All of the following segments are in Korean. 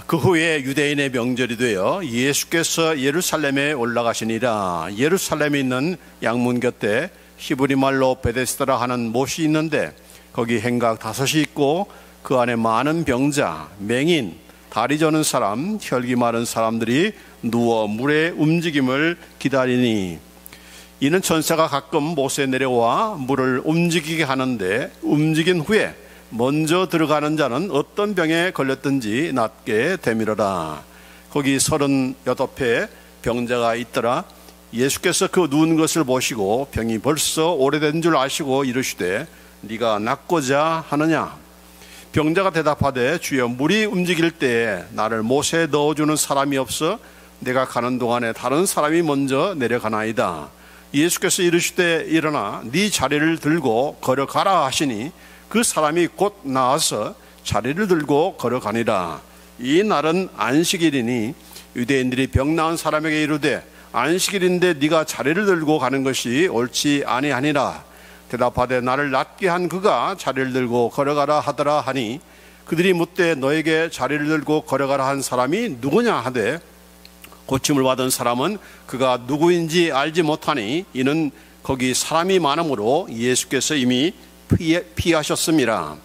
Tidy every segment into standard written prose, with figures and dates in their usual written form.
그 후에 유대인의 명절이 되어 예수께서 예루살렘에 올라가시니라. 예루살렘에 있는 양문 곁에 히브리 말로 베데스다라 하는 못이 있는데 거기 행각 5이 있고 그 안에 많은 병자, 맹인, 다리 저는 사람, 혈기 마른 사람들이 누워 물의 움직임을 기다리니, 이는 천사가 가끔 못에 내려와 물을 움직이게 하는데 움직인 후에 먼저 들어가는 자는 어떤 병에 걸렸든지 낫게 되밀어라. 거기 38회 병자가 있더라. 예수께서 그 누운 것을 보시고 병이 벌써 오래된 줄 아시고 이르시되 네가 낫고자 하느냐? 병자가 대답하되 주여, 물이 움직일 때에 나를 못에 넣어주는 사람이 없어 내가 가는 동안에 다른 사람이 먼저 내려가나이다. 예수께서 이르시되 일어나 네 자리를 들고 걸어가라 하시니 그 사람이 곧 나와서 자리를 들고 걸어가니라. 이 날은 안식일이니 유대인들이 병 나은 사람에게 이르되 안식일인데 네가 자리를 들고 가는 것이 옳지 아니하니라. 대답하되 나를 낫게 한 그가 자리를 들고 걸어가라 하더라 하니, 그들이 묻되 너에게 자리를 들고 걸어가라 한 사람이 누구냐 하되 고침을 받은 사람은 그가 누구인지 알지 못하니, 이는 거기 사람이 많으므로 예수께서 이미 피하셨습니다.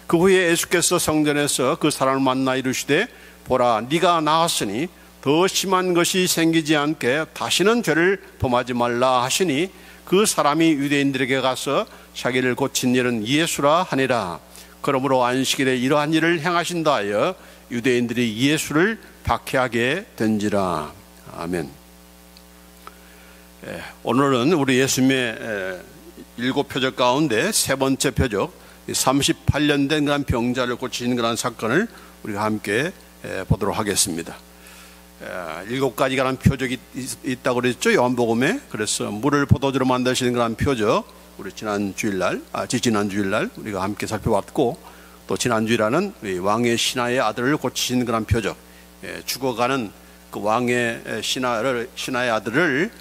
그 후에 예수께서 성전에서 그 사람을 만나 이르시되 보라, 네가 나았으니 더 심한 것이 생기지 않게 다시는 죄를 범하지 말라 하시니, 그 사람이 유대인들에게 가서 자기를 고친 일은 예수라 하니라. 그러므로 안식일에 이러한 일을 행하신다 하여 유대인들이 예수를 박해하게 된지라. 아멘. 오늘은 우리 예수님의 7표적 가운데 세 번째 표적, 38년 된 그런 병자를 고치는 그런 사건을 우리가 함께 보도록 하겠습니다. 7가지 그런 표적이 있다고 그랬죠, 요한복음에. 그래서 물을 포도주로 만드시는 그런 표적, 우리 지난 주일날 우리가 함께 살펴봤고, 또 지난 주일에는 왕의 신하의 아들을 고치신 그런 표적, 죽어가는 그 왕의 신하의 아들을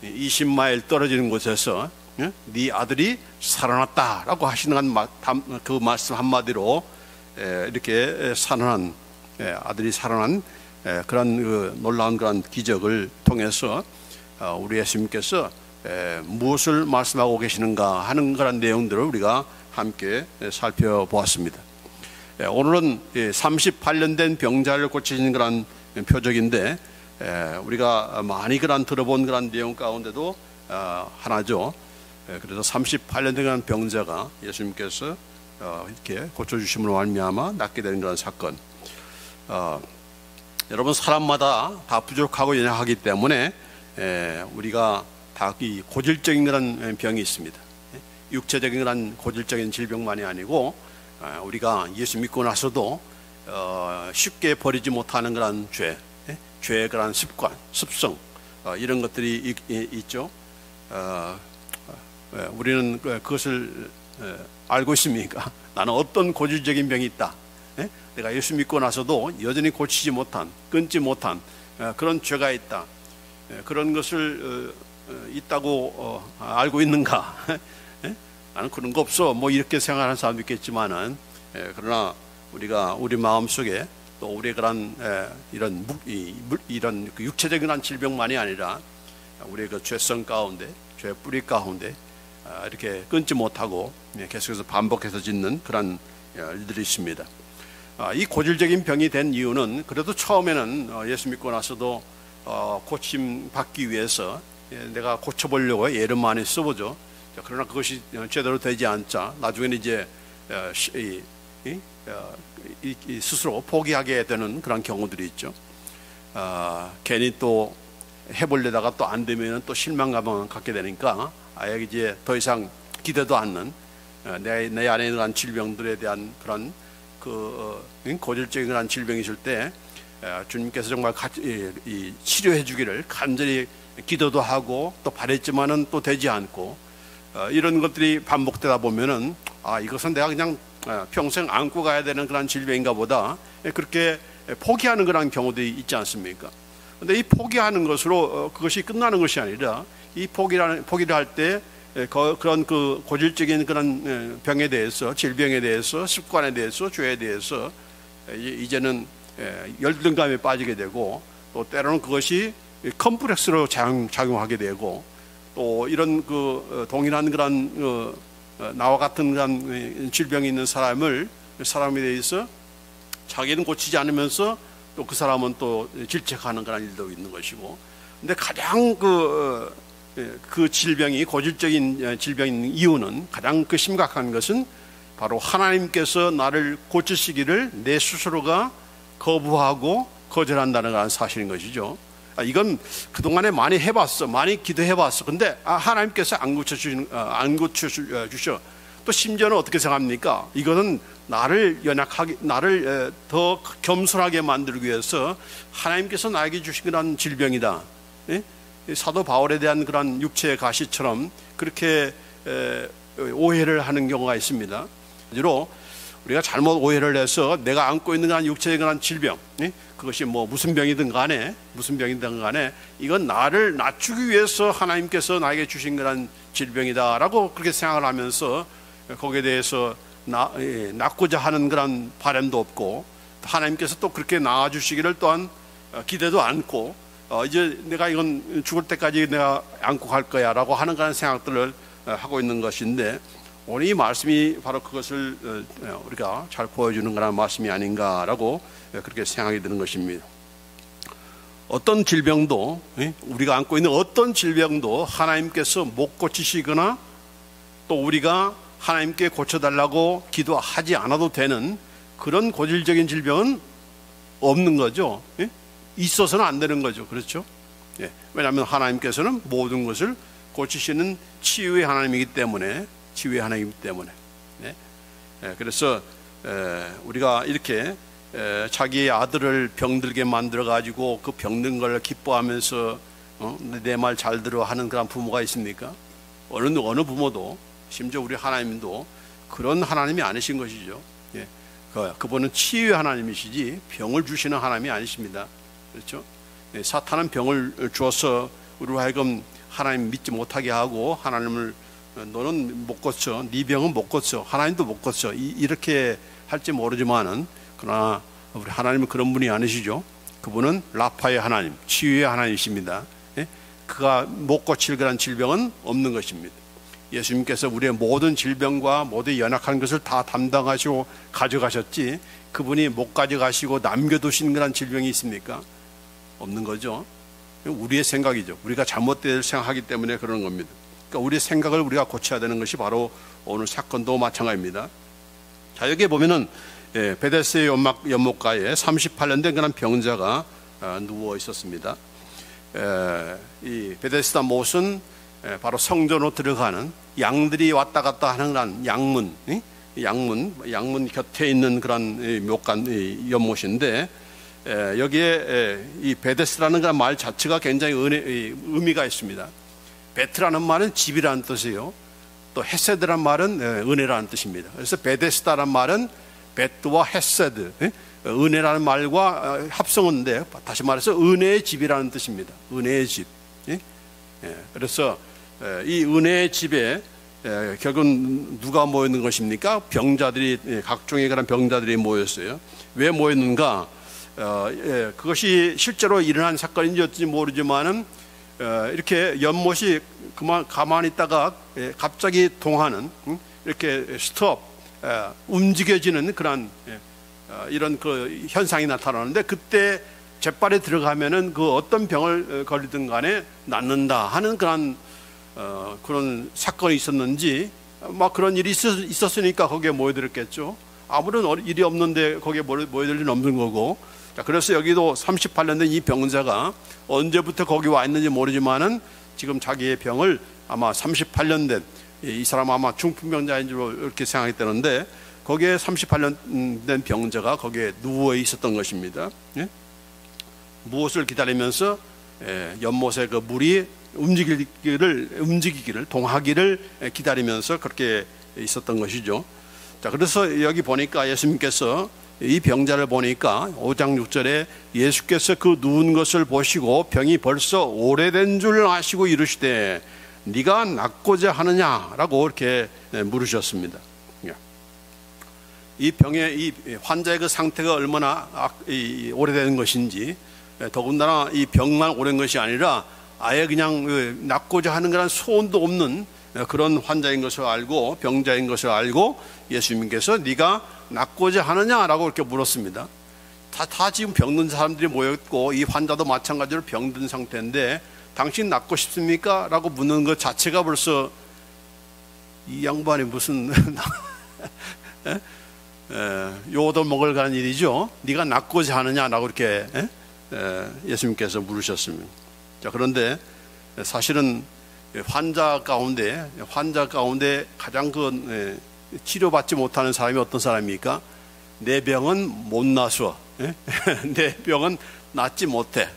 20마일 떨어지는 곳에서 네 아들이 살아났다라고 하시는 그 말씀 한마디로 이렇게 살아난, 아들이 살아난 그런 그 놀라운 그런 기적을 통해서 우리 예수님께서 무엇을 말씀하고 계시는가 하는 그런 내용들을 우리가 함께 살펴보았습니다. 오늘은 38년 된 병자를 고치는 그런 표적인데, 우리가 많이 그런 들어본 그런 내용 가운데도 하나죠. 그래서 38년 된 병자가 예수님께서 이렇게 고쳐주심으로 말미암아 낫게 되는 그런 사건. 여러분, 사람마다 다 부족하고 연약하기 때문에 우리가 다 이 고질적인 그런 병이 있습니다. 육체적인 그런 고질적인 질병만이 아니고, 우리가 예수 믿고 나서도 쉽게 버리지 못하는 그런 죄의 그런 습관, 습성, 이런 것들이 있죠. 우리는 그것을 알고 있습니까? 나는 어떤 고질적인 병이 있다. 내가 예수 믿고 나서도 여전히 고치지 못한, 끊지 못한 그런 죄가 있다. 그런 것을 있다고 알고 있는가? 나는 그런 거 없어, 뭐 이렇게 생각하는 사람도 있겠지만은, 그러나 우리가 우리 마음속에 또 우리의 그런 이런 그 육체적인 질병만이 아니라 우리의 그 죄성 가운데, 죄 뿌리 가운데 이렇게 끊지 못하고 계속해서 반복해서 짓는 그런 일들이 있습니다. 이 고질적인 병이 된 이유는, 그래도 처음에는 예수 믿고 나서도 고침 받기 위해서 내가 고쳐보려고 애를 많이 써보죠. 그러나 그것이 제대로 되지 않자 나중에는 이제 스스로 포기하게 되는 그런 경우들이 있죠. 괜히 또 해보려다가 또 안 되면 또 실망감을 갖게 되니까 아예 이제 더 이상 기대도 않는, 내 안에 있는 질병들에 대한 그런 고질적인 그런 질병이 있을 때 주님께서 정말 치료해 주기를 간절히 기도도 하고 또 바랬지만은 또 되지 않고, 이런 것들이 반복되다 보면은 이것은 내가 그냥 평생 안고 가야 되는 그런 질병인가 보다, 그렇게 포기하는 그런 경우들이 있지 않습니까? 근데 이 포기하는 것으로 그것이 끝나는 것이 아니라, 이 포기를 할 때 그런 그 고질적인 그런 병에 대해서, 질병에 대해서, 습관에 대해서, 죄에 대해서 이제는 열등감에 빠지게 되고, 또 때로는 그것이 컴플렉스로 작용하게 되고, 또 이런 동일한 그런 나와 같은 그런 질병이 있는 사람에 대해서 자기는 고치지 않으면서 또 그 사람은 또 질책하는 그런 일도 있는 것이고. 근데 가장 그 질병이 고질적인 질병인 이유는, 가장 그 심각한 것은 바로 하나님께서 나를 고치시기를 내 스스로가 거부하고 거절한다는 그런 사실인 것이죠. 이건 그동안에 많이 해봤어, 많이 기도해봤어. 근데 하나님께서 안 고쳐주셔. 또 심지어는 어떻게 생각합니까? 이거는 나를 더 겸손하게 만들기 위해서 하나님께서 나에게 주신 그런 질병이다. 사도 바울에 대한 그런 육체의 가시처럼 그렇게 오해를 하는 경우가 있습니다. 주로 우리가 잘못 오해를 해서 내가 안고 있는 그런 육체의 그런 질병, 그것이 무슨 병이든 간에 이건 나를 낮추기 위해서 하나님께서 나에게 주신 그런 질병이다라고 그렇게 생각을 하면서 거기에 대해서 낫고자 하는 그런 바람도 없고, 하나님께서 또 그렇게 나아주시기를 또한 기대도 않고, 이제 내가 이건 죽을 때까지 내가 안고 갈 거야 라고 하는 그런 생각들을 하고 있는 것인데, 오늘 이 말씀이 바로 그것을 우리가 잘 보여주는 그런 말씀이 아닌가라고 그렇게 생각이 드는 것입니다. 어떤 질병도, 우리가 안고 있는 어떤 질병도 하나님께서 못 고치시거나 또 우리가 하나님께 고쳐달라고 기도하지 않아도 되는 그런 고질적인 질병은 없는 거죠. 있어서는 안 되는 거죠. 그렇죠? 왜냐하면 하나님께서는 모든 것을 고치시는 치유의 하나님이기 때문에, 그래서 우리가 이렇게 자기의 아들을 병들게 만들어 가지고 그 병든 걸 기뻐하면서 내 말 잘 들어 하는 그런 부모가 있습니까? 어느 부모도, 심지어 우리 하나님도 그런 하나님이 아니신 것이죠. 그분은 치유의 하나님이시지 병을 주시는 하나님이 아니십니다. 그렇죠? 사탄은 병을 주어서 우리로 하여금 하나님 믿지 못하게 하고, 하나님을 너는 못 고쳐, 네 병은 못 고쳐, 하나님도 못 고쳐, 이렇게 할지 모르지만은, 그러나 우리 하나님은 그런 분이 아니시죠. 그분은 라파의 하나님, 치유의 하나님이십니다. 그가 못 고칠 그런 질병은 없는 것입니다. 예수님께서 우리의 모든 질병과 모든 연약한 것을 다 담당하시고 가져가셨지, 그분이 못 가져가시고 남겨두신 그런 질병이 있습니까? 없는 거죠. 우리의 생각이죠. 우리가 잘못된 생각하기 때문에 그러는 겁니다. 그러니까 우리의 생각을 우리가 고쳐야 되는 것이 바로 오늘 사건도 마찬가지입니다. 자, 여기에 보면은 베데스다의 연못가에 38년 된 그런 병자가 누워 있었습니다. 이 베데스다 못은 바로 성전으로 들어가는 양들이 왔다 갔다 하는 그런 양문 곁에 있는 그런 연못인데, 여기에 이 베데스라는 그런 말 자체가 굉장히 의미가 있습니다. 베트라는 말은 집이라는 뜻이에요. 또 헤세드란 말은 은혜라는 뜻입니다. 그래서 베데스다란 말은 베트와 헤세드, 은혜라는 말과 합성어인데, 다시 말해서 은혜의 집이라는 뜻입니다. 은혜의 집. 그래서 이 은혜의 집에 결국은 누가 모였는 것입니까? 병자들이, 각종의 그런 병자들이 모였어요. 왜 모였는가? 그것이 실제로 일어난 사건인지 모르지만은 이렇게 연못이 가만히 있다가 갑자기 동하는, 이렇게 스톱, 움직여지는 그런 이런 그 현상이 나타나는데, 그때 재빨에 들어가면은 그 어떤 병을 걸리든 간에 낫는다 하는 그런 사건이 있었는지, 막 그런 일이 있었으니까 거기에 모여들었겠죠. 아무런 일이 없는데 거기에 모여들 일은 없는 거고. 자, 그래서 여기도 38년 된 이 병자가 언제부터 거기 와 있는지 모르지만은 지금 자기의 병을 아마 38년 된 이 사람 아마 중풍병자인 줄 이렇게 생각이 되는데, 거기에 38년 된 병자가 거기에 누워 있었던 것입니다. 무엇을 기다리면서 연못의 그 물이 움직이기를 동하기를 기다리면서 그렇게 있었던 것이죠. 자, 그래서 여기 보니까 예수님께서 이 병자를 보니까 5장 6절에 예수께서 그 누운 것을 보시고 병이 벌써 오래된 줄 아시고 이르시되 네가 낫고자 하느냐라고 이렇게 물으셨습니다. 이 병의 이 환자의 그 상태가 얼마나 오래된 것인지, 더군다나 이 병만 오랜 것이 아니라 아예 그냥 낫고자 하는 그런 소원도 없는 그런 환자인 것을 알고, 병자인 것을 알고 예수님께서 네가 낫고자 하느냐라고 이렇게 물었습니다. 다 지금 병든 사람들이 모였고 이 환자도 마찬가지로 병든 상태인데 당신 낫고 싶습니까? 라고 묻는 것 자체가 벌써 이 양반이 무슨 요도 먹을 가는 일이죠. 네가 낫고자 하느냐라고 이렇게 예수님께서 물으셨습니다. 자, 그런데 사실은 환자 가운데 가장 치료받지 못하는 사람이 어떤 사람입니까? 내 병은 못 나서, 내 병은 낫지 못해,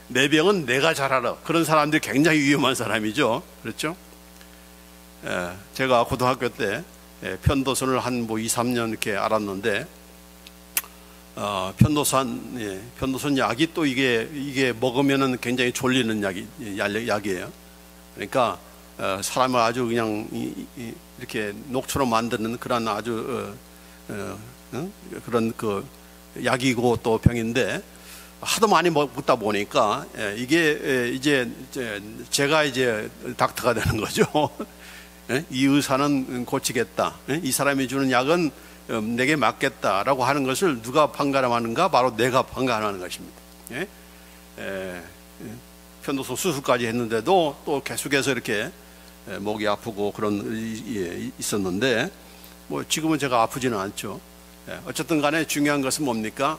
내 병은 내가 잘 알아. 그런 사람들이 굉장히 위험한 사람이죠. 그렇죠? 제가 고등학교 때 편도선을 한 2, 3년 이렇게 알았는데, 편도선 약이 또 이게 먹으면은 굉장히 졸리는 약이에요. 그러니까 사람을 아주 그냥 이렇게 녹초로 만드는 그런 아주 그런 그 약이고 또 병인데, 하도 많이 먹다 보니까 이게 이제 제가 이제 닥터가 되는 거죠. 이 의사는 고치겠다, 이 사람이 주는 약은 내게 맞겠다라고 하는 것을 누가 판가름하는가? 바로 내가 판가름하는 것입니다. 편도선 수술까지 했는데도 또 계속해서 이렇게 목이 아프고 그런 있었는데, 뭐 지금은 제가 아프지는 않죠. 어쨌든 간에 중요한 것은 뭡니까?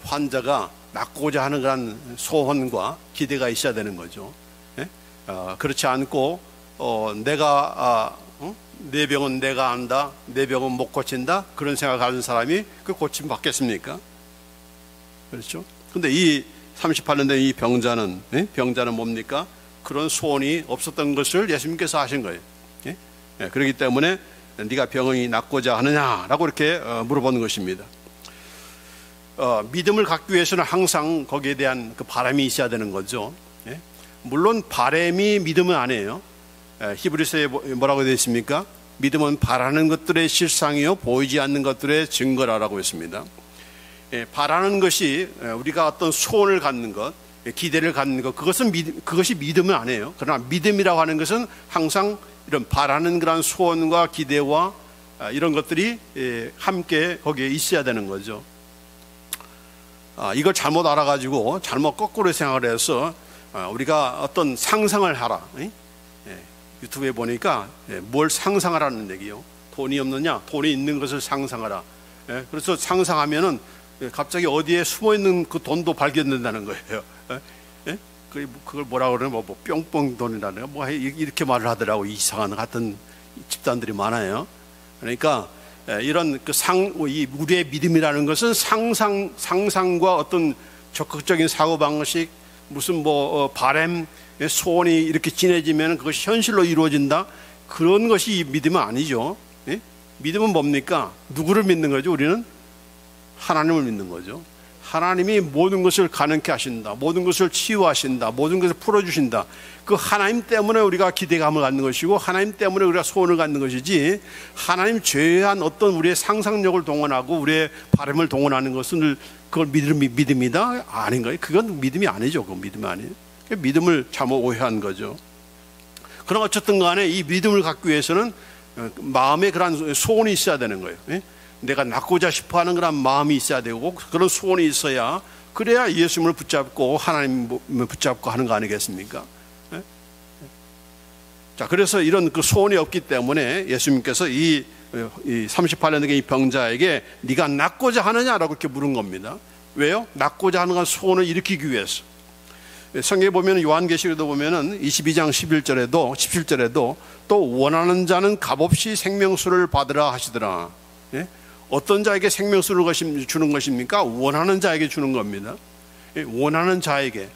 환자가 낫고자 하는 그런 소원과 기대가 있어야 되는 거죠. 그렇지 않고 내 병은 내가 안다, 내 병은 못 고친다, 그런 생각을 가진 사람이 그 고침 받겠습니까? 그렇죠? 근데 이 38년 된 이 병자는 뭡니까? 그런 소원이 없었던 것을 예수님께서 하신 거예요. 그렇기 때문에 네가 병이 낫고자 하느냐라고 이렇게 물어보는 것입니다. 믿음을 갖기 위해서는 항상 거기에 대한 그 바람이 있어야 되는 거죠. 물론 바람이 믿음은 아니에요. 히브리서에 뭐라고 되어 있습니까? 믿음은 바라는 것들의 실상이요 보이지 않는 것들의 증거라고 했습니다. 바라는 것이 우리가 어떤 소원을 갖는 것, 기대를 갖는 것, 그것이 믿음은 아니에요. 그러나 믿음이라고 하는 것은 항상 이런 바라는 그런 소원과 기대와 이런 것들이 함께 거기에 있어야 되는 거죠. 이걸 잘못 알아가지고 잘못 거꾸로 생각을 해서 우리가 어떤 상상을 하라. 유튜브에 보니까 뭘 상상하라는 얘기요. 돈이 없느냐? 돈이 있는 것을 상상하라. 그래서 상상하면은 갑자기 어디에 숨어 있는 그 돈도 발견된다는 거예요. 그걸 뭐라 그러냐? 뭐 뿅뿅 돈이라는 뭐 이렇게 말을 하더라고. 이상한 같은 집단들이 많아요. 그러니까 이런 우리의 믿음이라는 것은 상상과 어떤 적극적인 사고 방식, 무슨 바람, 소원이 이렇게 진해지면 그것이 현실로 이루어진다, 그런 것이 믿음은 아니죠. 믿음은 뭡니까? 누구를 믿는 거죠? 우리는 하나님을 믿는 거죠. 하나님이 모든 것을 가능케 하신다, 모든 것을 치유하신다, 모든 것을 풀어주신다. 그 하나님 때문에 우리가 기대감을 갖는 것이고, 하나님 때문에 우리가 소원을 갖는 것이지, 하나님 제외한 어떤 우리의 상상력을 동원하고 우리의 바람을 동원하는 것은 그걸 믿음이다? 아닌 거예요. 그건 믿음이 아니죠. 그건 믿음이 아니에요. 믿음을 잘못 오해한 거죠. 그러나 어쨌든 간에 이 믿음을 갖기 위해서는 마음에 그런 소원이 있어야 되는 거예요. 내가 낫고자 싶어하는 그런 마음이 있어야 되고, 그런 소원이 있어야, 그래야 예수님을 붙잡고 하나님을 붙잡고 하는 거 아니겠습니까? 자, 그래서 이런 그 소원이 없기 때문에 예수님께서 이 38년 된 이 병자에게 네가 낫고자 하느냐라고 이렇게 물은 겁니다. 왜요? 낫고자 하는 건 소원을 일으키기 위해서. 성경에 보면, 요한계시록에도 보면은 22장 17절에도 또 원하는 자는 값없이 생명수를 받으라 하시더라. 어떤 자에게 생명수를 주는 것입니까? 원하는 자에게 주는 겁니다. 원하는 자에게,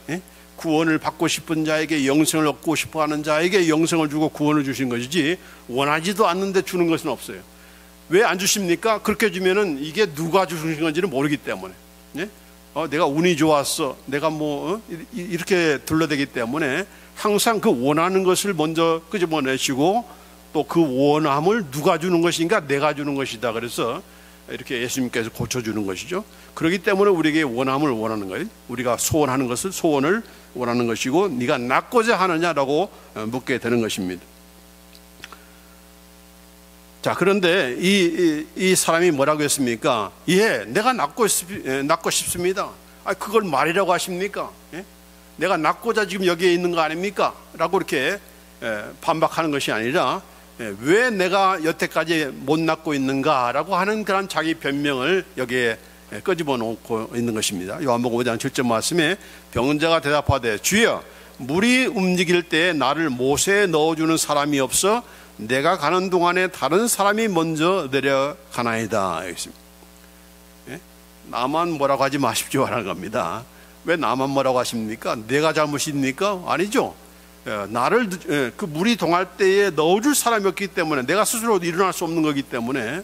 구원을 받고 싶은 자에게, 영생을 얻고 싶어하는 자에게 영생을 주고 구원을 주신 것이지, 원하지도 않는데 주는 것은 없어요. 왜 안 주십니까? 그렇게 주면은 이게 누가 주신 건지는 모르기 때문에. 내가 운이 좋았어, 내가 이렇게 둘러대기 때문에 항상 그 원하는 것을 먼저 끄집어내시고, 또 그 원함을 누가 주는 것인가? 내가 주는 것이다. 그래서 이렇게 예수님께서 고쳐주는 것이죠. 그렇기 때문에 우리에게 원함을 원하는 거예요. 우리가 소원하는 것을 소원을 원하는 것이고 네가 낫고자 하느냐라고 묻게 되는 것입니다. 자, 그런데 이 사람이 뭐라고 했습니까? 예, 내가 낫고 싶습니다. 그걸 말이라고 하십니까? 예? 내가 낫고자 지금 여기에 있는 거 아닙니까? 라고 이렇게 반박하는 것이 아니라 왜 내가 여태까지 못 낫고 있는가라고 하는 그런 자기 변명을 여기에 끄집어 놓고 있는 것입니다. 요한복음 5장 7절 말씀에 병자가 대답하되 주여 물이 움직일 때 나를 못에 넣어주는 사람이 없어 내가 가는 동안에 다른 사람이 먼저 내려가나이다. 나만 뭐라고 하지 마십시오 하는 겁니다. 왜 나만 뭐라고 하십니까? 내가 잘못입니까? 아니죠. 나를 그 물이 동할 때에 넣어줄 사람이 없기 때문에 내가 스스로 일어날 수 없는 거기 때문에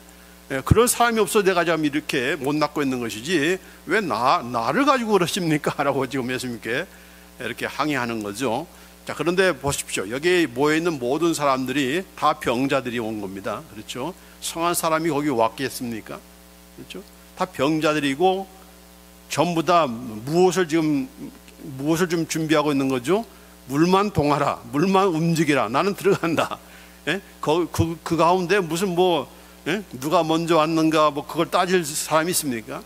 그런 사람이 없어 내가 지금 이렇게 못 낫고 있는 것이지 왜 나를 가지고 그러십니까? 라고 지금 예수님께 이렇게 항의하는 거죠. 자, 그런데 보십시오. 여기에 모여있는 모든 사람들이 다 병자들이 온 겁니다. 그렇죠? 성한 사람이 거기 왔겠습니까? 그렇죠? 다 병자들이고 전부 다 무엇을 좀 준비하고 있는 거죠? 물만 동하라, 물만 움직이라, 나는 들어간다. 예? 그 가운데 무슨 누가 먼저 왔는가 그걸 따질 사람이 있습니까?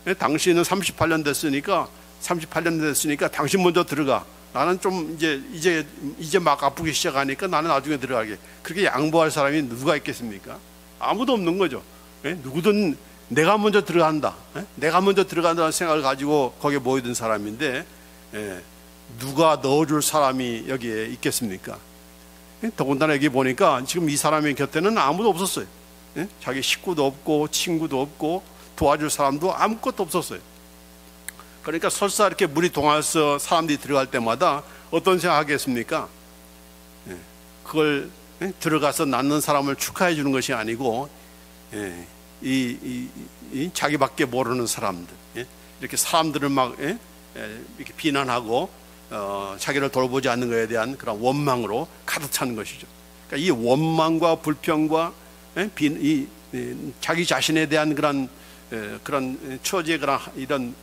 예? 당신은 38년 됐으니까 당신 먼저 들어가. 나는 좀 이제 막 아프기 시작하니까 나는 나중에 들어가게. 그렇게 양보할 사람이 누가 있겠습니까? 아무도 없는 거죠. 예? 누구든 내가 먼저 들어간다. 예? 내가 먼저 들어간다는 생각을 가지고 거기에 모이던 사람인데 누가 넣어줄 사람이 여기에 있겠습니까? 더군다나 여기 보니까 지금 이 사람의 곁에는 아무도 없었어요. 자기 식구도 없고 친구도 없고 도와줄 사람도 아무것도 없었어요. 그러니까 설사 이렇게 물이 동해서 사람들이 들어갈 때마다 어떤 생각하겠습니까? 그걸 들어가서 낫는 사람을 축하해 주는 것이 아니고 이 자기밖에 모르는 사람들, 이렇게 사람들을 막 이렇게 비난하고 자기를 돌보지 않는 것에 대한 그런 원망으로 가득 차는 것이죠. 그러니까 이 원망과 불평과 자기 자신에 대한 그런 처지의 그런 이런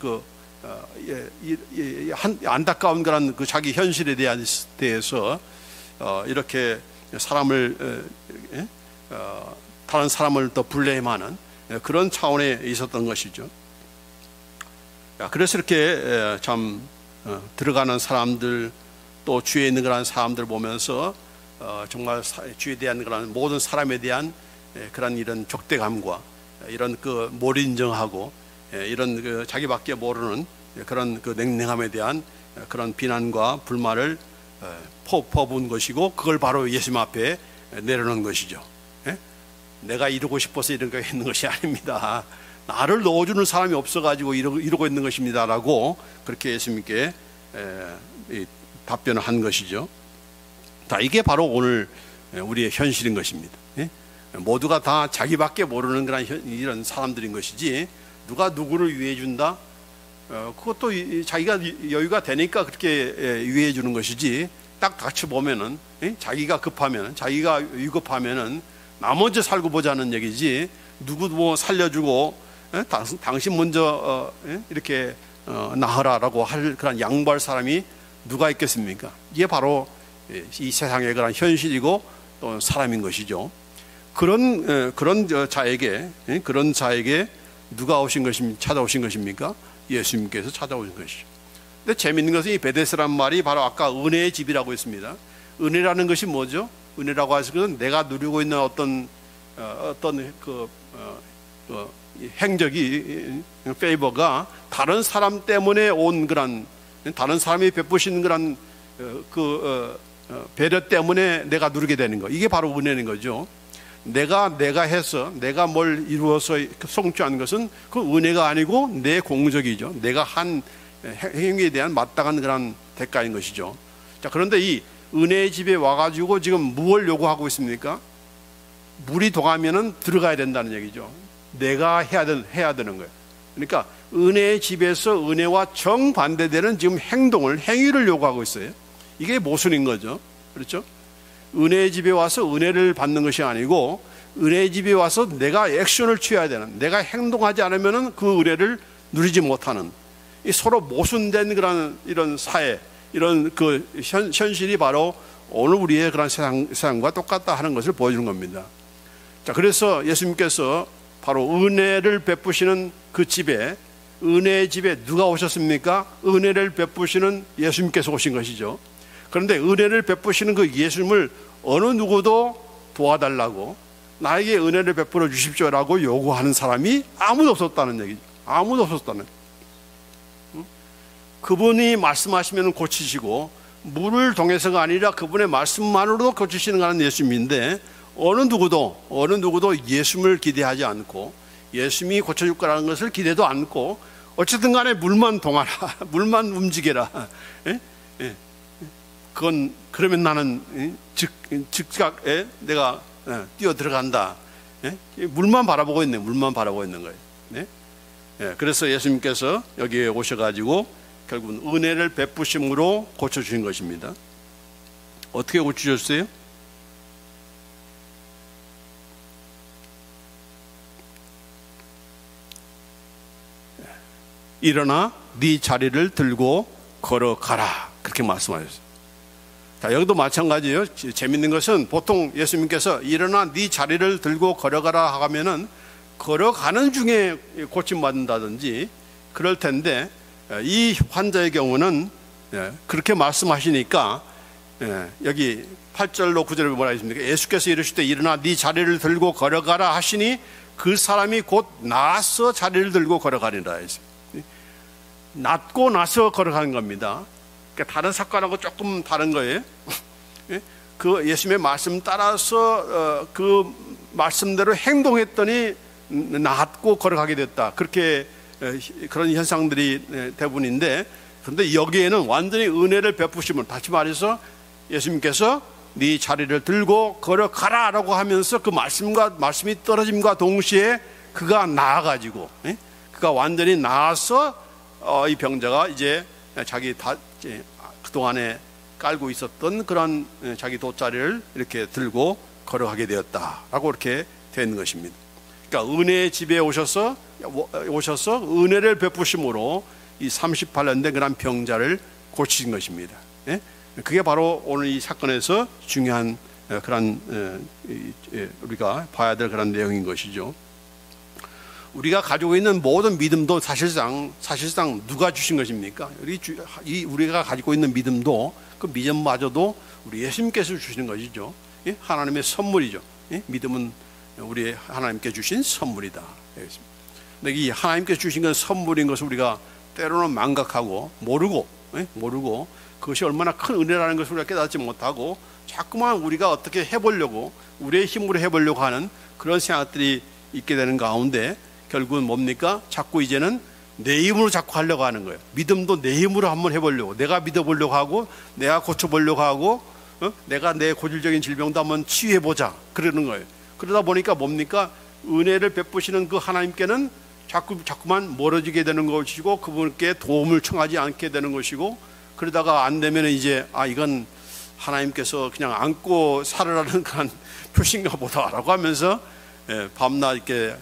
안타까운 그런 자기 현실에 대해서 이렇게 다른 사람을 더 불레임하는 그런 차원에 있었던 것이죠. 그래서 이렇게 참 들어가는 사람들 또 주위에 있는 그런 사람들 보면서 정말 주위에 대한 그런 모든 사람에 대한 그런 이런 적대감과 이런 몰인정하고 이런 자기밖에 모르는 그런 냉랭함에 대한 그런 비난과 불만을 퍼부은 것이고 그걸 바로 예수님 앞에 내려놓은 것이죠. 내가 이루고 싶어서 이런 게 있는 것이 아닙니다. 나를 넣어주는 사람이 없어가지고 이러고 있는 것입니다라고 그렇게 예수님께 답변을 한 것이죠. 이게 바로 오늘 우리의 현실인 것입니다. 모두가 다 자기밖에 모르는 그런 이런 사람들인 것이지 누가 누구를 위해 준다? 그것도 자기가 여유가 되니까 그렇게 위해 주는 것이지 딱 같이 보면은 자기가 급하면 자기가 위급하면은 나 먼저 살고 보자는 얘기지 누구 살려주고 당신 먼저 이렇게 나으라라고 할 그런 양보할 사람이 누가 있겠습니까? 이게 바로 이 세상의 그런 현실이고 또 사람인 것이죠. 그런 자에게 누가 찾아오신 것입니까? 예수님께서 찾아오신 것이죠. 근데 재밌는 것은 이 베데스라는 말이 바로 아까 은혜의 집이라고 했습니다. 은혜라는 것이 뭐죠? 은혜라고 하는 것은 내가 누리고 있는 어떤 행적이 페이버가 다른 사람 때문에 온 그런 다른 사람이 베푸신 그런 배려 때문에 내가 누리게 되는 거. 이게 바로 은혜인 거죠. 내가 해서 내가 뭘 이루어서 성취한 것은 그 은혜가 아니고 내 공적이죠. 내가 한 행위에 대한 마땅한 그런 대가인 것이죠. 자, 그런데 이 은혜의 집에 와가지고 지금 무엇을 요구하고 있습니까? 물이 동하면은 들어가야 된다는 얘기죠. 내가 해야 되는 거예요. 그러니까 은혜의 집에서 은혜와 정반대되는 지금 행위를 요구하고 있어요. 이게 모순인 거죠. 그렇죠? 은혜의 집에 와서 은혜를 받는 것이 아니고 은혜의 집에 와서 내가 액션을 취해야 되는, 내가 행동하지 않으면 그 은혜를 누리지 못하는, 이 서로 모순된 그런 이런 사회, 이런 그 현실이 바로 오늘 우리의 그런 세상과 똑같다 하는 것을 보여주는 겁니다. 자, 그래서 예수님께서 바로 은혜를 베푸시는 그 집에, 은혜의 집에 누가 오셨습니까? 은혜를 베푸시는 예수님께서 오신 것이죠. 그런데 은혜를 베푸시는 그 예수님을 어느 누구도 도와달라고, 나에게 은혜를 베풀어 주십시오라고 요구하는 사람이 아무도 없었다는 얘기죠. 아무도 없었다는. 그분이 말씀하시면 고치시고, 물을 통해서가 아니라 그분의 말씀만으로도 고치시는 것은 예수님인데, 어느 누구도 예수님을 기대하지 않고 예수님이 고쳐줄 거라는 것을 기대도 않고, 어쨌든 간에 물만 동하라, 물만 움직여라. 그건 그러면 나는 즉각에 내가 뛰어 들어간다. 물만 바라보고 있네. 물만 바라보고 있는 거예요. 그래서 예수님께서 여기에 오셔가지고 결국은 은혜를 베푸심으로 고쳐주신 것입니다. 어떻게 고쳐주셨어요? 일어나 네 자리를 들고 걸어가라, 그렇게 말씀하셨어요. 자, 여기도 마찬가지예요. 재밌는 것은 보통 예수님께서 일어나 네 자리를 들고 걸어가라 하면은 걸어가는 중에 고침받는다든지 그럴 텐데, 이 환자의 경우는 그렇게 말씀하시니까, 여기 8절로 9절에 뭐라 했습니까? 예수께서 이르실 때 일어나 네 자리를 들고 걸어가라 하시니 그 사람이 곧 나서 자리를 들고 걸어가리라 했어요. 낫고 나서 걸어가는 겁니다. 그러니까 다른 사건하고 조금 다른 거예요. 그 예수님의 말씀 따라서 그 말씀대로 행동했더니 낫고 걸어가게 됐다. 그렇게 그런 현상들이 대부분인데, 그런데 여기에는 완전히 은혜를 베푸시면, 다시 말해서 예수님께서 네 자리를 들고 걸어가라라고 하면서 그 말씀이 떨어짐과 동시에 그가 나아가지고, 그가 완전히 나아서 이 병자가 이제 자기 그동안에 깔고 있었던 그런 자기 돗자리를 이렇게 들고 걸어가게 되었다라고 이렇게 된 것입니다. 그러니까 은혜의 집에 오셔서 은혜를 베푸심으로 이 38년 된 그런 병자를 고치신 것입니다. 그게 바로 오늘 이 사건에서 중요한 그런 우리가 봐야 될 그런 내용인 것이죠. 우리가 가지고 있는 모든 믿음도 사실상 누가 주신 것입니까? 우리가 가지고 있는 믿음도, 그 믿음마저도 우리 예수님께서 주시는 것이죠. 하나님의 선물이죠. 믿음은 우리 하나님께 주신 선물이다. 근데 이 하나님께 주신 건 선물인 것을 우리가 때로는 망각하고 모르고 그것이 얼마나 큰 은혜라는 것을 우리가 깨닫지 못하고, 자꾸만 우리가 어떻게 해보려고, 우리의 힘으로 해보려고 하는 그런 생각들이 있게 되는 가운데, 결국은 뭡니까? 자꾸 이제는 내 힘으로 자꾸 하려고 하는 거예요. 믿음도 내 힘으로 한번 해보려고, 내가 믿어보려고 하고, 내가 고쳐보려고 하고, 내가 내 고질적인 질병도 한번 치유해보자, 그러는 거예요. 그러다 보니까 뭡니까? 은혜를 베푸시는 그 하나님께는 자꾸만 멀어지게 되는 것이고, 그분께 도움을 청하지 않게 되는 것이고, 그러다가 안 되면 이제 이건 하나님께서 그냥 안고 살으라는 그런 표시인가 보다라고 하면서 밤낮 이렇게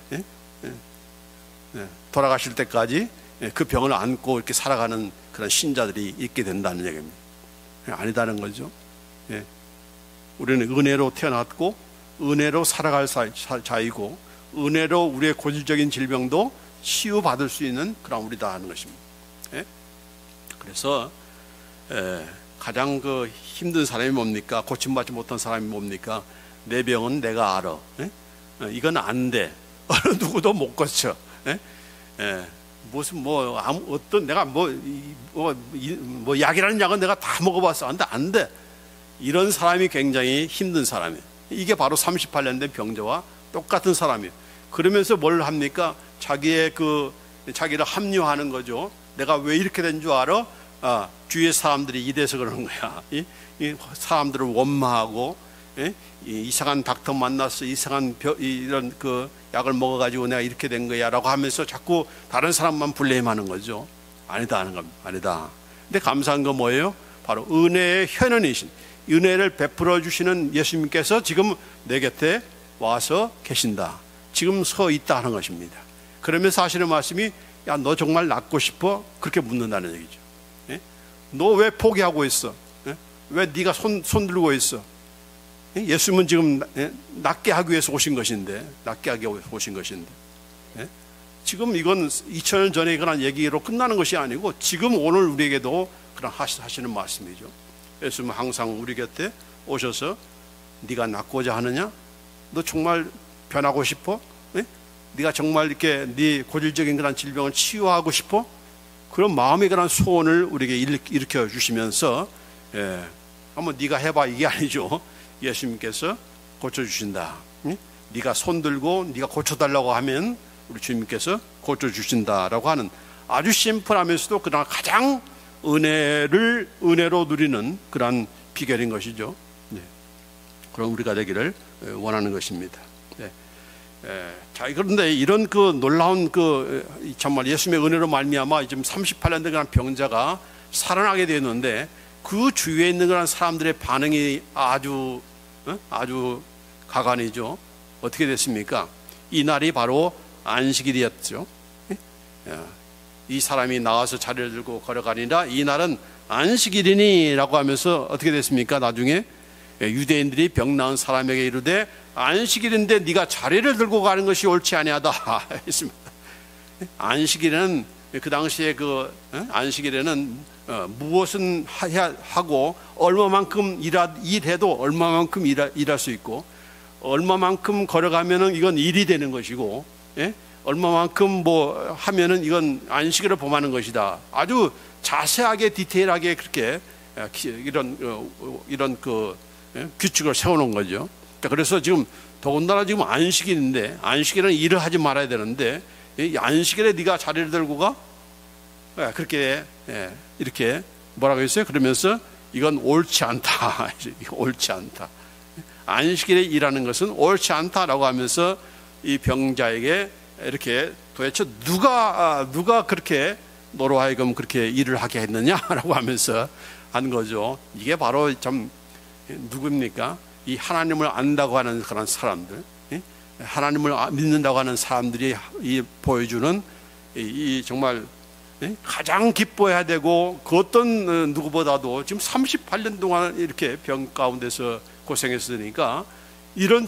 돌아가실 때까지 그 병을 안고 이렇게 살아가는 그런 신자들이 있게 된다는 얘기입니다. 아니다는 거죠. 우리는 은혜로 태어났고 은혜로 살아갈 자이고, 은혜로 우리의 고질적인 질병도 치유받을 수 있는 그런 우리다 하는 것입니다. 그래서 가장 그 힘든 사람이 뭡니까? 고침받지 못한 사람이 뭡니까? 내 병은 내가 알아. 이건 안 돼. 어느 누구도 못 고쳐. 무슨 어떤 내가 약이라는 약은 내가 다 먹어봤어. 안 돼. 이런 사람이 굉장히 힘든 사람이에요. 이게 바로 38년 된 병자와 똑같은 사람이에요. 그러면서 뭘 합니까? 자기를 합리화하는 거죠. 내가 왜 이렇게 된 줄 알아? 주위의 사람들이 이래서 그러는 거야. 이 사람들을 원망하고, 이상한 닥터 만났어, 이상한 이런 그 약을 먹어가지고 내가 이렇게 된 거야라고 하면서 자꾸 다른 사람만 블레임하는 거죠. 아니다 하는 겁니다. 아니다. 근데 감사한 건 뭐예요? 바로 은혜의 현현이신, 은혜를 베풀어 주시는 예수님께서 지금 내 곁에 와서 계신다. 지금 서 있다 하는 것입니다. 그러면서 하시는 말씀이 야, 너 정말 낫고 싶어? 그렇게 묻는다는 얘기죠. 예? 너 왜 포기하고 있어? 예? 왜 네가 손 들고 있어? 예? 예수님은 지금 낫게 하기 위해서 오신 것인데, 낫게 하기 위해서 오신 것인데, 예? 지금 이건 2000년 전에 그런 얘기로 끝나는 것이 아니고 지금 오늘 우리에게도 그런 하시는 말씀이죠. 예수님은 항상 우리 곁에 오셔서 네가 낫고자 하느냐? 너 정말 변하고 싶어? 예? 네가 정말 이렇게 네 고질적인 그런 질병을 치유하고 싶어? 그런 마음의 그런 소원을 우리에게 일으켜 주시면서 한번 네가 해봐 이게 아니죠. 예수님께서 고쳐주신다. 네가 손 들고 네가 고쳐달라고 하면 우리 주님께서 고쳐주신다라고 하는 아주 심플하면서도 그러나 가장 은혜로 누리는 그런 비결인 것이죠. 그럼 우리가 되기를 원하는 것입니다. 자, 그런데 이런 그 놀라운 정말 예수님의 은혜로 말미암아 지금 38년 된 그런 병자가 살아나게 되었는데 그 주위에 있는 그런 사람들의 반응이 아주 가관이죠. 어떻게 됐습니까? 이 날이 바로 안식일이었죠. 이 사람이 나와서 자리를 들고 걸어가니라 이 날은 안식일이니라고 하면서 어떻게 됐습니까? 나중에 유대인들이 병 나은 사람에게 이르되 안식일인데 네가 자리를 들고 가는 것이 옳지 아니하다 했습니다. 안식일은 그 당시에 안식일에는 무엇은 하고 얼마만큼 일해도 얼마만큼 일할 수 있고 얼마만큼 걸어가면은 이건 일이 되는 것이고 얼마만큼 뭐 하면은 이건 안식일을 범하는 것이다. 아주 자세하게 디테일하게 그렇게 이런 규칙을 세워놓은 거죠. 그래서 지금 더군다나 지금 안식일인데 안식일은 일을 하지 말아야 되는데 안식일에 네가 자리를 들고 가? 그렇게 이렇게 뭐라고 했어요? 그러면서 이건 옳지 않다. 옳지 않다. 안식일에 일하는 것은 옳지 않다라고 하면서 이 병자에게 이렇게 도대체 누가 그렇게 너로 하여금 그렇게 일을 하게 했느냐라고 하면서 한 거죠. 이게 바로 참 누구입니까? 이 하나님을 안다고 하는 그런 사람들, 하나님을 믿는다고 하는 사람들이 보여주는 이 정말 가장 기뻐해야 되고 그 어떤 누구보다도 지금 38년 동안 이렇게 병 가운데서 고생했으니까 이런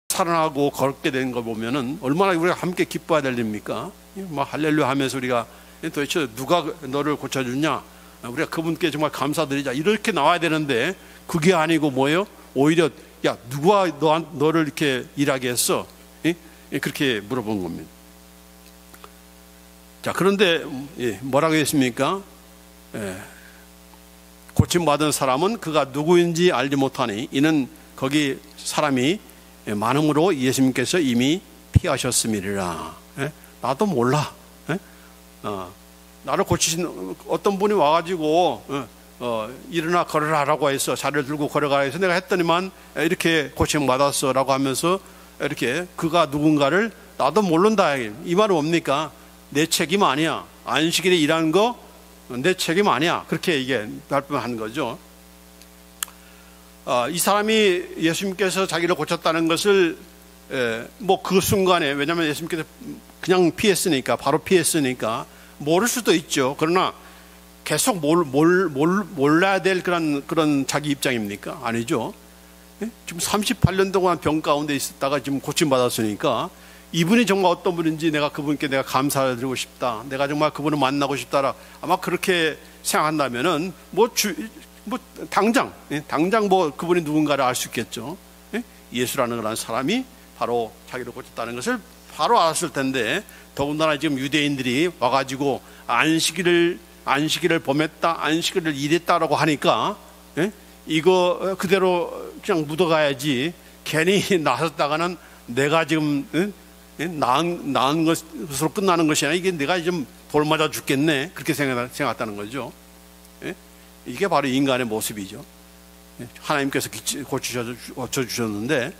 살아나고 걷게 된 거 보면은 얼마나 우리가 함께 기뻐해야 될입니까? 막 할렐루야 하면서 우리가 도대체 누가 너를 고쳐주냐? 우리가 그분께 정말 감사드리자 이렇게 나와야 되는데 그게 아니고 뭐예요? 오히려 야 누가 너를 이렇게 일하게 했어? 그렇게 물어본 겁니다. 자, 그런데 뭐라고 했습니까? 고침받은 사람은 그가 누구인지 알지 못하니 이는 거기 사람이 많음으로 예수님께서 이미 피하셨음이라. 나도 몰라. 나를 고치신 어떤 분이 와가지고 일어나 걸어라라고 해서 자리를 들고 걸어가라 해서 내가 했더니만 이렇게 고침받았어 라고 하면서 이렇게 그가 누군가를 나도 모른다. 이 말은 뭡니까? 내 책임 아니야. 안식일에 일하는 거 내 책임 아니야. 그렇게 이게 발표한 거죠. 이 사람이 예수님께서 자기를 고쳤다는 것을 뭐 그 순간에 왜냐하면 예수님께서 그냥 피했으니까 바로 피했으니까 모를 수도 있죠. 그러나 계속 몰라야 될 그런 자기 입장입니까? 아니죠. 지금 38년 동안 병 가운데 있었다가 지금 고침받았으니까 이분이 정말 어떤 분인지 내가 그분께 내가 감사를 드리고 싶다. 내가 정말 그분을 만나고 싶다라. 아마 그렇게 생각한다면은 당장 뭐 그분이 누군가를 알 수 있겠죠. 예수라는 그런 사람이 바로 자기를 고쳤다는 것을 바로 알았을 텐데 더군다나 지금 유대인들이 와가지고 안식일을 범했다, 안식일을 일했다라고 하니까 이거 그대로 그냥 묻어가야지 괜히 나섰다가는 내가 지금 나은 것으로 끝나는 것이 아니라 이게 내가 좀 돌 맞아 죽겠네 그렇게 생각했다는 거죠. 이게 바로 인간의 모습이죠. 하나님께서 고쳐주셨는데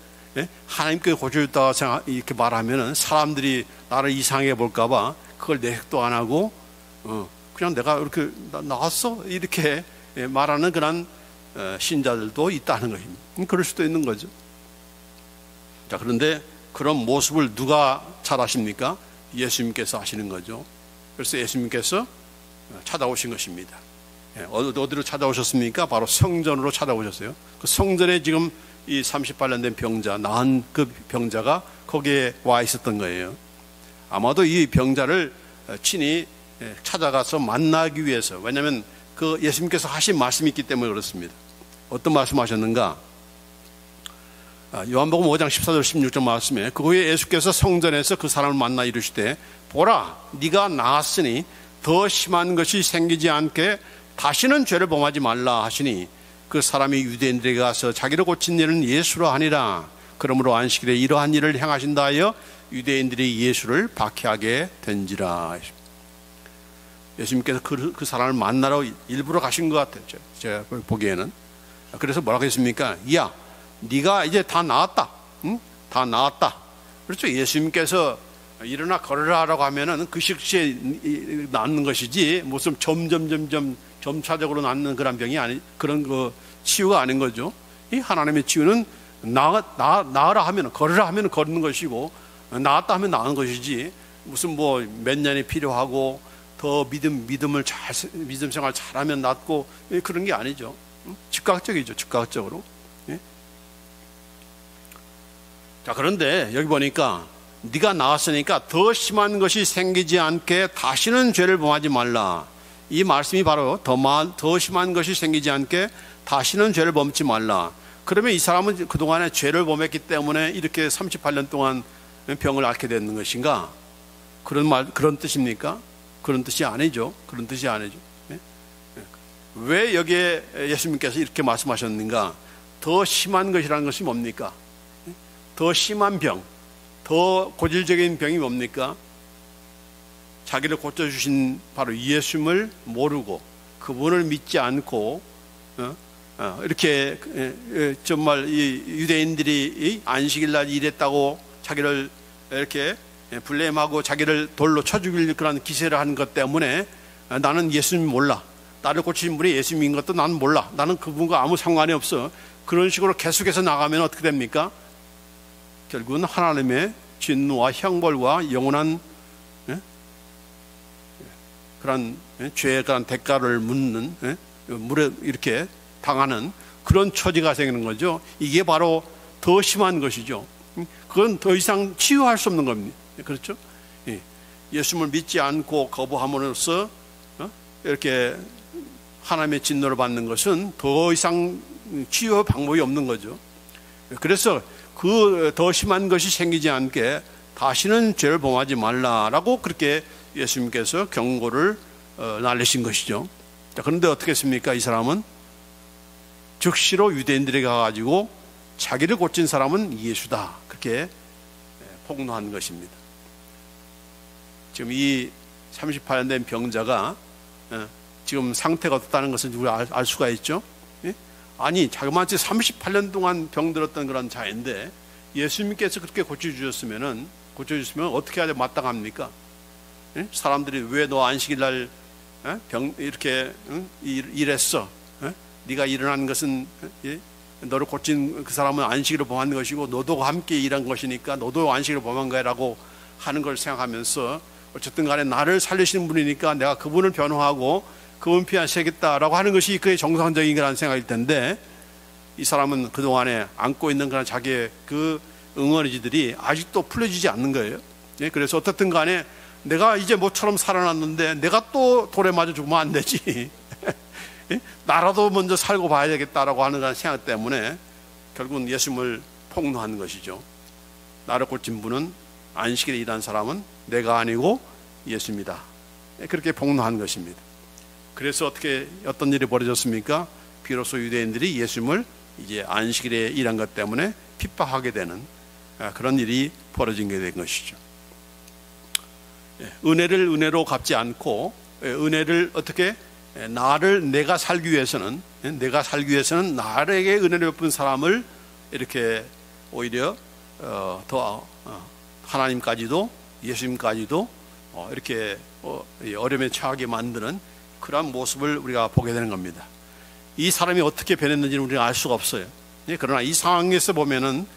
하나님께서 고쳐줬다고 이렇게 말하면은 사람들이 나를 이상해 볼까봐 그걸 내색도 안 하고 그냥 내가 이렇게 나왔어 이렇게 말하는 그런 신자들도 있다는 것입니다. 그럴 수도 있는 거죠. 자, 그런데 그런 모습을 누가 잘 아십니까? 예수님께서 하시는 거죠. 그래서 예수님께서 찾아오신 것입니다. 어디로 찾아오셨습니까? 바로 성전으로 찾아오셨어요. 그 성전에 지금 이 38년 된 병자, 나은 그 병자가 거기에 와 있었던 거예요. 아마도 이 병자를 친히 찾아가서 만나기 위해서, 왜냐하면 그 예수님께서 하신 말씀이 있기 때문에 그렇습니다. 어떤 말씀 하셨는가? 요한복음 5장 14절 16절 말씀에, 그 후에 예수께서 성전에서 그 사람을 만나 이르시되, 보라, 네가 나았으니 더 심한 것이 생기지 않게 다시는 죄를 범하지 말라 하시니, 그 사람이 유대인들에게 가서 자기를 고친 일은 예수라 하니라. 그러므로 안식일에 이러한 일을 행하신다 하여 유대인들이 예수를 박해하게 된지라. 예수님께서 그 사람을 만나러 일부러 가신 것 같아요, 제가 보기에는. 그래서 뭐라고 했습니까? 야, 네가 이제 다 나았다. 응? 다 나았다. 그렇죠. 예수님께서 일어나 걸으라 하라고 하면은 그 즉시에 낫는 것이지, 무슨 점차적으로 낫는 그런 병이 아니, 그런 그 치유가 아닌 거죠. 이 하나님의 치유는 나으라 하면, 걸으라 하면 걷는 것이고, 나았다 하면 나은 것이지, 무슨 뭐 몇 년이 필요하고 더 믿음 생활 잘하면 낫고, 그런 게 아니죠. 즉각적이죠. 즉각적으로. 자, 그런데 여기 보니까 네가 나았으니까 더 심한 것이 생기지 않게 다시는 죄를 범하지 말라. 이 말씀이 바로 더 심한 것이 생기지 않게 다시는 죄를 범지 말라. 그러면 이 사람은 그동안에 죄를 범했기 때문에 이렇게 38년 동안 병을 앓게 되는 것인가? 그런 뜻입니까? 그런 뜻이 아니죠. 그런 뜻이 아니죠. 왜 여기에 예수님께서 이렇게 말씀하셨는가? 더 심한 것이라는 것이 뭡니까? 더 심한 병, 더 고질적인 병이 뭡니까? 자기를 고쳐주신 바로 예수님을 모르고 그분을 믿지 않고 이렇게 정말 이 유대인들이 안식일날 일했다고 자기를 이렇게 블레임하고 자기를 돌로 쳐 죽일 그런 기세를 하는 것 때문에 나는 예수님 몰라, 나를 고치신 분이 예수님인 것도 나는 몰라, 나는 그분과 아무 상관이 없어, 그런 식으로 계속해서 나가면 어떻게 됩니까? 결국은 하나님의 진노와 형벌과 영원한 그런 죄에 대한 대가를 묻는, 물에 이렇게 당하는 그런 처지가 생기는 거죠. 이게 바로 더 심한 것이죠. 그건 더 이상 치유할 수 없는 겁니다. 그렇죠? 예수님을 믿지 않고 거부함으로써 이렇게 하나님의 진노를 받는 것은 더 이상 치유 방법이 없는 거죠. 그래서 그 더 심한 것이 생기지 않게 다시는 죄를 범하지 말라라고 그렇게 예수님께서 경고를 날리신 것이죠. 자, 그런데 어떻게 했습니까? 이 사람은 즉시로 유대인들에게 가가지고 자기를 고친 사람은 예수다, 그렇게 폭로한 것입니다. 지금 이 38년 된 병자가 지금 상태가 어떻다는 것을 우리가 알 수가 있죠. 아니, 자그마치 38년 동안 병들었던 그런 자인데 예수님께서 그렇게 고쳐주셨으면 어떻게 해야 마땅합니까? 사람들이 왜 너 안식일날 이렇게 일했어? 네가 일어난 것은 너를 고친 그 사람은 안식일을 범한 것이고 너도 함께 일한 것이니까 너도 안식일을 범한 거라고 하는 걸 생각하면서, 어쨌든 간에 나를 살리시는 분이니까 내가 그분을 변호하고 그분 피하시겠다라고 하는 것이 그의 정상적인 거라는 생각일 텐데, 이 사람은 그동안에 안고 있는 그런 자기의 그 응어리지들이 아직도 풀려지지 않는 거예요. 그래서 어떻든 간에 내가 이제 모처럼 살아났는데 내가 또 돌에 맞아 죽으면 안 되지. 나라도 먼저 살고 봐야 되겠다라고 하는 그런 생각 때문에 결국은 예수님을 폭로하는 것이죠. 나를 고친 분은, 안식일에 일한 사람은 내가 아니고 예수입니다. 그렇게 폭로한 것입니다. 그래서 어떤 일이 벌어졌습니까? 비로소 유대인들이 예수님을 이제 안식일에 일한 것 때문에 핍박하게 되는 그런 일이 벌어진 게 된 것이죠. 은혜를 은혜로 갚지 않고, 은혜를 어떻게, 내가 살기 위해서는 나에게 은혜를 베푼 사람을 이렇게 오히려 더 하나님까지도 예수님까지도 이렇게 어려움에 처하게 만드는 그러한 모습을 우리가 보게 되는 겁니다. 이 사람이 어떻게 변했는지는 우리가 알 수가 없어요. 그러나 이 상황에서 보면은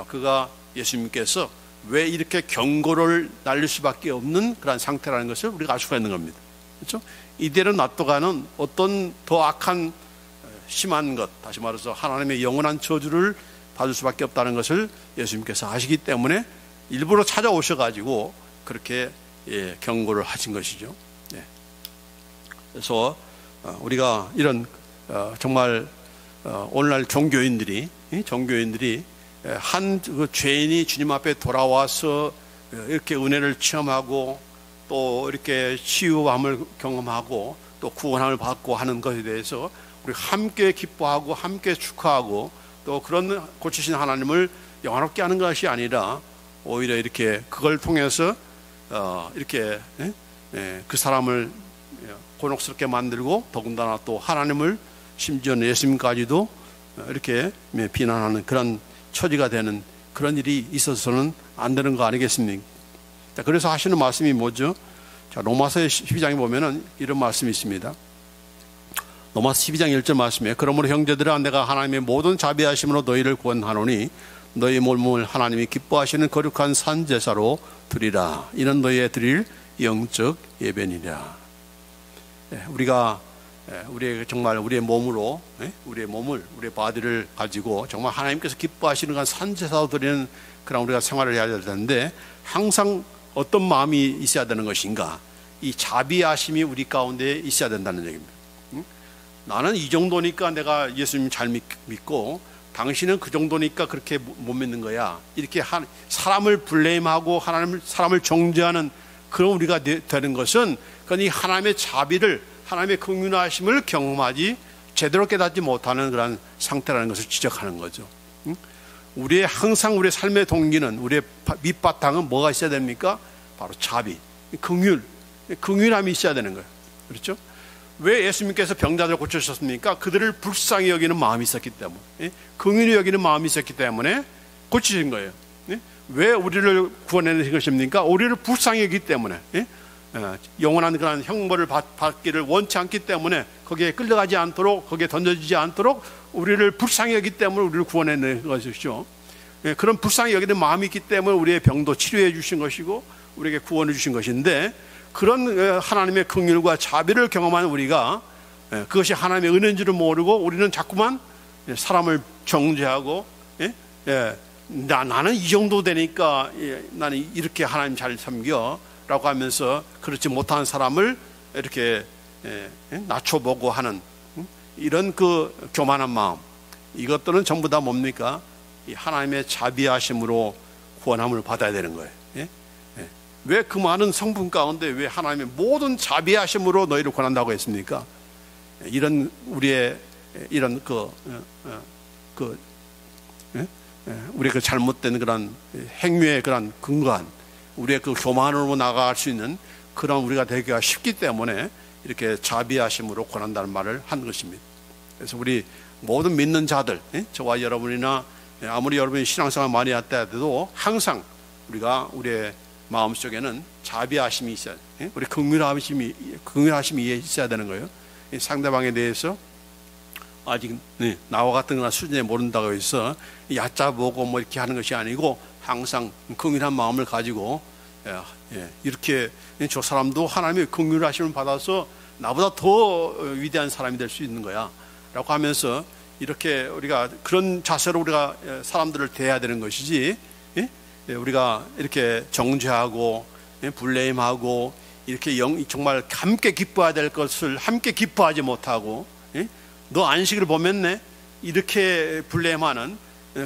그가 예수님께서 왜 이렇게 경고를 날릴 수밖에 없는 그런 상태라는 것을 우리가 알 수가 있는 겁니다. 그렇죠? 이대로 놔둬가는 어떤 더 악한 심한 것, 다시 말해서 하나님의 영원한 저주를 받을 수밖에 없다는 것을 예수님께서 아시기 때문에 일부러 찾아오셔가지고 그렇게 경고를 하신 것이죠. 그래서 우리가 이런 정말 오늘날 종교인들이 한 그 죄인이 주님 앞에 돌아와서 이렇게 은혜를 체험하고 또 이렇게 치유함을 경험하고 또 구원함을 받고 하는 것에 대해서 우리 함께 기뻐하고 함께 축하하고 또 그런 고치신 하나님을 영화롭게 하는 것이 아니라 오히려 이렇게 그걸 통해서 이렇게 그 사람을 곤혹스럽게 만들고 더군다나 또 하나님을 심지어는 예수님까지도 이렇게 비난하는 그런 처지가 되는 그런 일이 있어서는 안 되는 거 아니겠습니까? 자, 그래서 하시는 말씀이 뭐죠? 자, 로마서 12장에 보면은 이런 말씀이 있습니다. 로마서 12장 1절 말씀에 그러므로 형제들아 내가 하나님의 모든 자비하심으로 너희를 구원하노니 너희 몸을 하나님이 기뻐하시는 거룩한 산제사로 드리라. 이는 너희의 드릴 영적 예배니라. 우리가 우리의 정말 우리의 몸으로 우리의 몸을 우리의 바디를 가지고 정말 하나님께서 기뻐하시는 건 산제사로 드리는 그런 우리가 생활을 해야 될 텐데 항상 어떤 마음이 있어야 되는 것인가? 이 자비하심이 우리 가운데 있어야 된다는 얘기입니다. 나는 이 정도니까 내가 예수님 잘 믿고 당신은 그 정도니까 그렇게 못 믿는 거야. 이렇게 사람을 블레임하고 사람을 정죄하는 그런 우리가 되는 것은 이 하나님의 자비를 하나님의 긍휼하심을 경험하지 제대로 깨닫지 못하는 그런 상태라는 것을 지적하는 거죠. 우리의 항상 우리의 삶의 동기는 우리의 밑바탕은 뭐가 있어야 됩니까? 바로 자비, 긍휼함이 있어야 되는 거예요. 그렇죠? 왜 예수님께서 병자들을 고쳐주셨습니까? 그들을 불쌍히 여기는 마음이 있었기 때문에, 긍휼히 여기는 마음이 있었기 때문에 고치신 거예요. 왜 우리를 구원해내신 것입니까? 우리를 불쌍히 여기기 때문에, 영원한 그런 형벌을 받기를 원치 않기 때문에 거기에 끌려가지 않도록, 거기에 던져지지 않도록 우리를 불쌍히 여기기 때문에 우리를 구원해낸 것이죠. 그런 불쌍히 여기는 마음이 있기 때문에 우리의 병도 치료해 주신 것이고 우리에게 구원해 주신 것인데, 그런 하나님의 긍휼과 자비를 경험한 우리가 그것이 하나님의 은혜인 줄을 모르고 우리는 자꾸만 사람을 정죄하고 나는 이 정도 되니까 나는 이렇게 하나님 잘 섬겨 라고 하면서 그렇지 못한 사람을 이렇게 낮춰보고 하는 이런 그 교만한 마음, 이것들은 전부 다 뭡니까? 이 하나님의 자비하심으로 구원함을 받아야 되는 거예요. 왜 그 많은 성분 가운데 왜 하나님의 모든 자비하심으로 너희를 구원한다고 했습니까? 이런 우리의 이런 우리의 그 잘못된 그런 행위의 그런 근거한 우리의 그 교만으로 나아갈 수 있는 그런 우리가 되기가 쉽기 때문에 이렇게 자비하심으로 권한다는 말을 한 것입니다. 그래서 우리 모든 믿는 자들, 저와 여러분이나 아무리 여러분이 신앙생활 많이 했다 해도 항상 우리가 우리의 마음속에는 자비하심이 있어야 돼요. 우리 긍휼하심이 있어야 되는 거예요. 상대방에 대해서 아직 나와 같은 그런 수준에 모른다고 해서 얕잡아보고 뭐 이렇게 하는 것이 아니고 항상 긍휼한 마음을 가지고 이렇게 저 사람도 하나님의 긍휼하심을 받아서 나보다 더 위대한 사람이 될 수 있는 거야 라고 하면서 이렇게 우리가 그런 자세로 우리가 사람들을 대해야 되는 것이지, 우리가 이렇게 정죄하고 블레임하고 이렇게 정말 함께 기뻐해야 될 것을 함께 기뻐하지 못하고 너 안식을 범했네 이렇게 블레임하는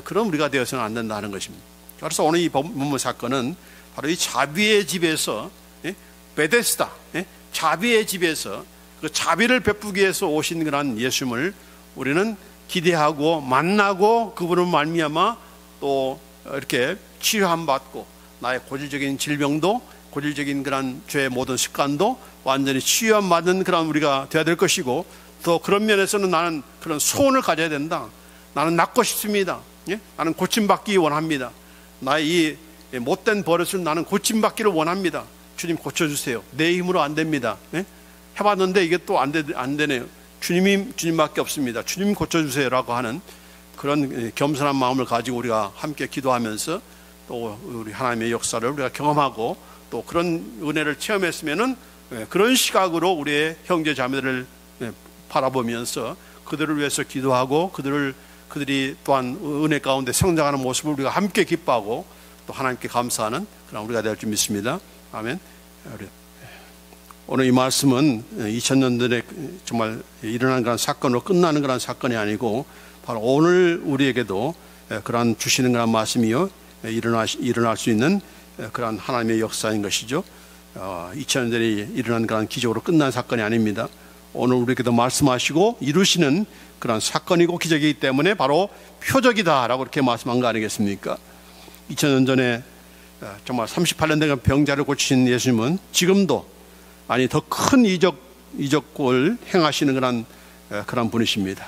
그런 우리가 되어서는 안 된다는 것입니다. 그래서 오늘 이 본문 사건은 바로 이 자비의 집에서, 베데스다, 자비의 집에서 그 자비를 베푸기 위해서 오신 그런 예수님을 우리는 기대하고 만나고 그분을 말미암아 또 이렇게 치유함 받고 나의 고질적인 질병도 고질적인 그런 죄의 모든 습관도 완전히 치유함 받는 그런 우리가 되어야 될 것이고, 또 그런 면에서는 나는 그런 소원을 가져야 된다. 나는 낫고 싶습니다. 나는 고침받기 원합니다. 나의 이 못된 버릇을 나는 고침받기를 원합니다. 주님 고쳐주세요. 내 힘으로 안 됩니다. 해봤는데 이게 또 안 되네요. 주님밖에 없습니다. 주님 고쳐주세요 라고 하는 그런 겸손한 마음을 가지고 우리가 함께 기도하면서 또 우리 하나님의 역사를 우리가 경험하고 또 그런 은혜를 체험했으면은 그런 시각으로 우리의 형제 자매들을 바라보면서 그들을 위해서 기도하고 그들이 또한 은혜 가운데 성장하는 모습을 우리가 함께 기뻐하고 또 하나님께 감사하는 그런 우리가 될 줄 믿습니다. 아멘. 오늘 이 말씀은 2000년 전에 정말 일어난 그런 사건으로 끝나는 그런 사건이 아니고 바로 오늘 우리에게도 그러한 주시는 그런 말씀이요 일어날 수 있는 그러한 하나님의 역사인 것이죠. 2000년 전에 일어난 그런 기적으로 끝난 사건이 아닙니다. 오늘 우리에게도 말씀하시고 이루시는 그런 사건이고 기적이기 때문에 바로 표적이다라고 이렇게 말씀한 거 아니겠습니까? 2000년 전에 정말 38년 된 병자를 고치신 예수님은 지금도 아니 더 큰 이적을 행하시는 그런 분이십니다.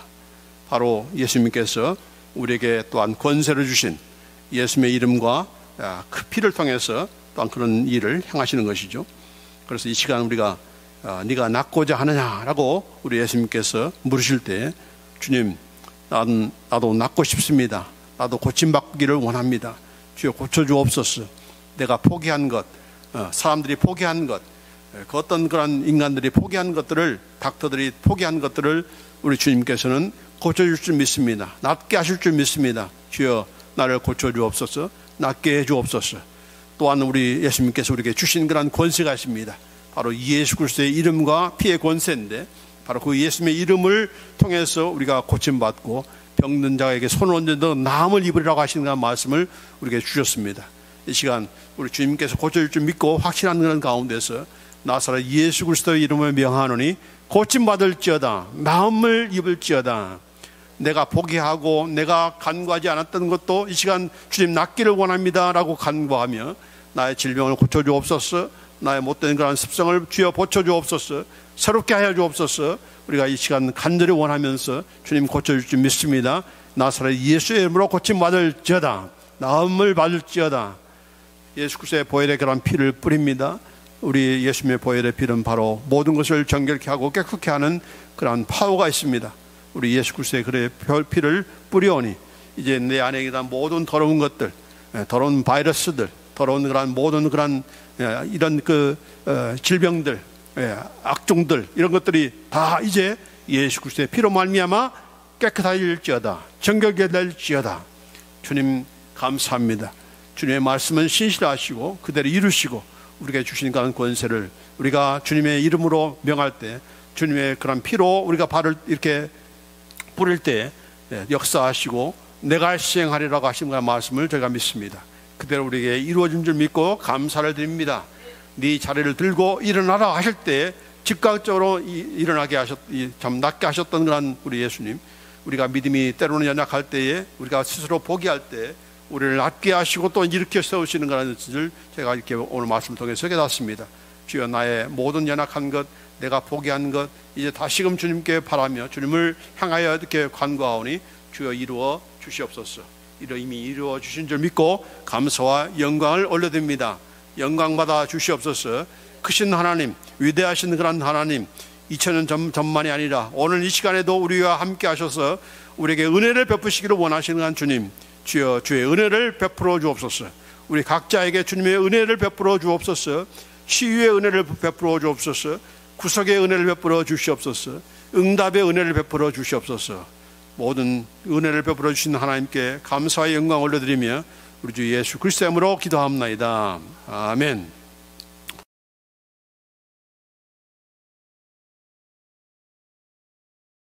바로 예수님께서 우리에게 또한 권세를 주신 예수님의 이름과 그 피를 통해서 또한 그런 일을 행하시는 것이죠. 그래서 이 시간 우리가 네가 낫고자 하느냐라고 우리 예수님께서 물으실 때 주님 나도 낫고 싶습니다. 나도 고침받기를 원합니다. 주여 고쳐주옵소서. 내가 포기한 것, 사람들이 포기한 것, 그 어떤 그런 인간들이 포기한 것들을, 닥터들이 포기한 것들을 우리 주님께서는 고쳐줄 줄 믿습니다. 낫게 하실 줄 믿습니다. 주여 나를 고쳐주옵소서. 낫게 해주옵소서. 또한 우리 예수님께서 우리에게 주신 그런 권세가 있습니다. 바로 예수 그리스도의 이름과 피의 권세인데 바로 그 예수님의 이름을 통해서 우리가 고침받고 병든 자에게 손을 얹어도 나음을 입으리라고 하시는 그런 말씀을 우리에게 주셨습니다. 이 시간 우리 주님께서 고쳐줄 줄 믿고 확신하는 그런 가운데서 나사렛 예수 그리스도의 이름을 명하노니 고침받을지어다 나음을 입을지어다. 내가 포기하고 내가 간구하지 않았던 것도 이 시간 주님 낫기를 원합니다 라고 간구하며 나의 질병을 고쳐주옵소서. 나의 못된 그런 습성을 주여 고쳐주옵소서. 새롭게 하여 주옵소서. 우리가 이 시간 간절히 원하면서 주님 고쳐줄 줄 믿습니다. 나사렛 예수의 이름으로 고침받을지어다 나음을 받을지어다. 예수 그리스도의 보혈의 그런 피를 뿌립니다. 우리 예수님의 보혈의 피는 바로 모든 것을 정결케 하고 깨끗게 하는 그런 파워가 있습니다. 우리 예수 그리스도의 그의 피를 뿌려오니 이제 내 안에 있는 모든 더러운 것들, 더러운 바이러스들, 더러운 그런 모든 그런 이런 질병들, 악종들 이런 것들이 다 이제 예수 그리스도의 피로 말미암아 깨끗해질지어다 정결케 될지어다. 주님 감사합니다. 주님의 말씀은 신실하시고 그대로 이루시고 우리가 주신 그런 권세를 우리가 주님의 이름으로 명할 때 주님의 그런 피로 우리가 발을 이렇게 뿌릴 때 역사하시고 내가 시행하리라고 하신 그런 말씀을 저희가 믿습니다. 그대로 우리에게 이루어진 줄 믿고 감사를 드립니다. 네 자리를 들고 일어나라 하실 때 즉각적으로 일어나게 참 낫게 하셨던 그런 우리 예수님, 우리가 믿음이 때로는 연약할 때에 우리가 스스로 포기할 때 우리를 낫게 하시고 또 일으켜 세우시는 그런 것을 제가 이렇게 오늘 말씀을 통해서 깨닫습니다. 주여 나의 모든 연약한 것, 내가 포기한 것 이제 다시금 주님께 바라며 주님을 향하여 이렇게 간구하오니 주여 이루어 주시옵소서. 이미 이루어 주신 줄 믿고 감사와 영광을 올려드립니다. 영광 받아 주시옵소서. 크신 하나님, 위대하신 그런 하나님, 2000년 전만이 아니라 오늘 이 시간에도 우리와 함께 하셔서 우리에게 은혜를 베푸시기를 원하시는 한 주님, 주여 주의 은혜를 베풀어 주옵소서. 우리 각자에게 주님의 은혜를 베풀어 주옵소서. 치유의 은혜를 베풀어 주옵소서. 구속의 은혜를 베풀어 주시옵소서. 응답의 은혜를 베풀어 주시옵소서. 모든 은혜를 베풀어 주신 하나님께 감사와 영광을 올려드리며 우리 주 예수 그리스도의 이름으로 기도합나이다. 아멘.